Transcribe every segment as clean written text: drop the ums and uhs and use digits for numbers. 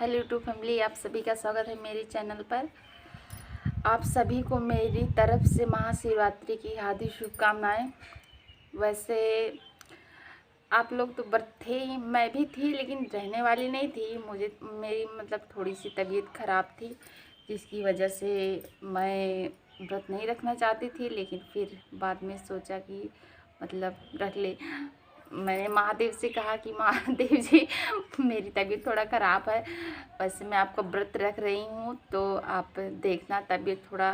Hello YouTube family, आप सभी का स्वागत है मेरे चैनल पर। आप सभी को मेरी तरफ से महाशिवरात्रि की हार्दिक शुभकामनाएं। वैसे आप लोग तो व्रत थे ही, मैं भी थी, लेकिन रहने वाली नहीं थी। मेरी थोड़ी सी तबीयत ख़राब थी, जिसकी वजह से मैं व्रत नहीं रखना चाहती थी। लेकिन फिर बाद में सोचा कि रख ले। मैंने महादेव से कहा कि महादेव जी, मेरी तबीयत थोड़ा ख़राब है, वैसे मैं आपका व्रत रख रही हूँ, तो आप देखना तबीयत थोड़ा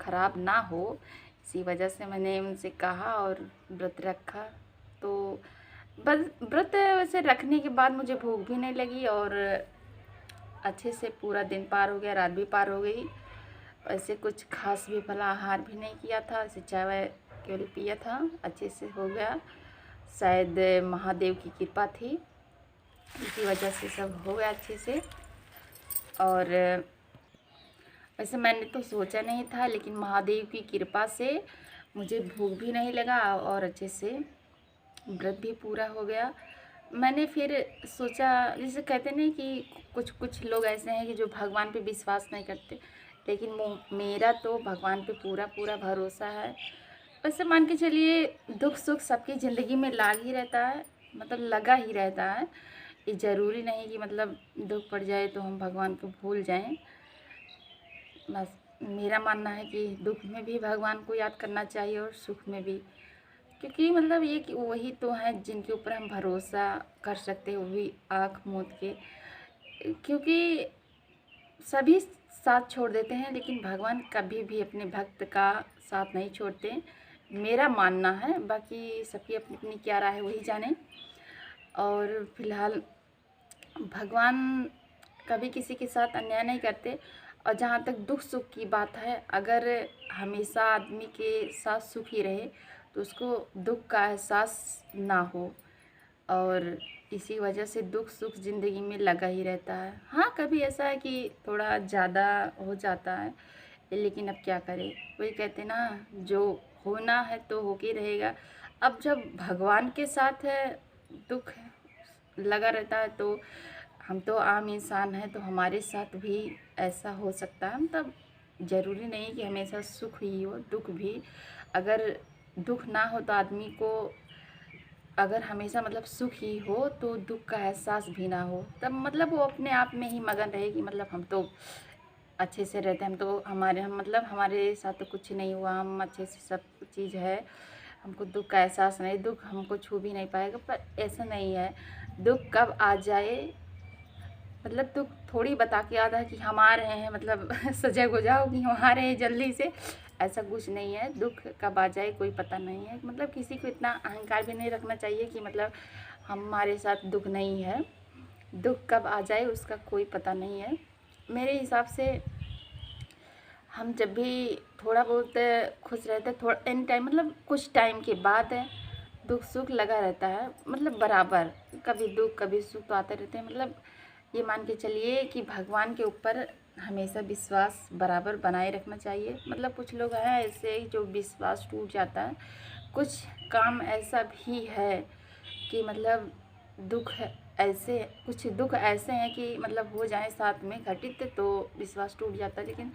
ख़राब ना हो। इसी वजह से मैंने उनसे कहा और व्रत रखा। तो बस व्रत वैसे रखने के बाद मुझे भूख भी नहीं लगी और अच्छे से पूरा दिन पार हो गया, रात भी पार हो गई। वैसे कुछ खास भी भला आहार भी नहीं किया था, ऐसे चाय वाय केवल पिया था, अच्छे से हो गया। शायद महादेव की कृपा थी, इसी वजह से सब हो गया अच्छे से। और वैसे मैंने तो सोचा नहीं था, लेकिन महादेव की कृपा से मुझे भूख भी नहीं लगा और अच्छे से व्रत भी पूरा हो गया। मैंने फिर सोचा, जैसे कहते नहीं कि कुछ कुछ लोग ऐसे हैं कि जो भगवान पे विश्वास नहीं करते, लेकिन मेरा तो भगवान पे पूरा पूरा भरोसा है। वैसे मान के चलिए, दुख सुख सबकी ज़िंदगी में लाग ही रहता है, लगा ही रहता है। ये ज़रूरी नहीं कि दुख पड़ जाए तो हम भगवान को भूल जाएं। बस मेरा मानना है कि दुख में भी भगवान को याद करना चाहिए और सुख में भी, क्योंकि ये कि वही तो हैं जिनके ऊपर हम भरोसा कर सकते हैं, वो भी आँख मूंद के। क्योंकि सभी साथ छोड़ देते हैं, लेकिन भगवान कभी भी अपने भक्त का साथ नहीं छोड़ते, मेरा मानना है। बाकी सबकी अपनी अपनी क्या राय है, वही जाने। और फिलहाल भगवान कभी किसी के साथ अन्याय नहीं करते। और जहाँ तक दुख सुख की बात है, अगर हमेशा आदमी के साथ सुख ही रहे तो उसको दुख का एहसास ना हो, और इसी वजह से दुख सुख ज़िंदगी में लगा ही रहता है। हाँ, कभी ऐसा है कि थोड़ा ज़्यादा हो जाता है, लेकिन अब क्या करें। वही कहते ना, जो होना है तो होके रहेगा। अब जब भगवान के साथ है, दुख लगा रहता है, तो हम तो आम इंसान हैं, तो हमारे साथ भी ऐसा हो सकता है। ज़रूरी नहीं कि हमेशा सुख ही हो, दुख भी। अगर दुख ना हो तो आदमी को, अगर हमेशा सुख ही हो तो दुख का एहसास भी ना हो, तब वो अपने आप में ही मगन रहे कि हम तो अच्छे से रहते हैं, हम तो हमारे साथ तो कुछ नहीं हुआ, हम अच्छे से सब चीज़ है, हमको दुख का एहसास नहीं, दुख हमको छू भी नहीं पाएगा। पर ऐसा नहीं है। दुख कब आ जाए, दुख थोड़ी बता के आता है कि हम आ रहे हैं, सजग हो जाओ कि हम आ रहे हैं जल्दी से, ऐसा कुछ नहीं है। दुख कब आ जाए कोई पता नहीं है। किसी को इतना अहंकार भी नहीं रखना चाहिए कि हमारे साथ दुख नहीं है। दुख कब आ जाए उसका कोई पता नहीं है। मेरे हिसाब से हम जब भी थोड़ा बहुत खुश रहते, थोड़ा एनी टाइम, कुछ टाइम के बाद दुख सुख लगा रहता है, बराबर, कभी दुख कभी सुख तो आते रहते हैं। ये मान के चलिए कि भगवान के ऊपर हमेशा विश्वास बराबर बनाए रखना चाहिए। कुछ लोग हैं ऐसे जो विश्वास टूट जाता है। कुछ काम ऐसा भी है कि दुख ऐसे, कुछ दुख ऐसे हैं कि हो जाए साथ में घटित तो विश्वास टूट जाता है। लेकिन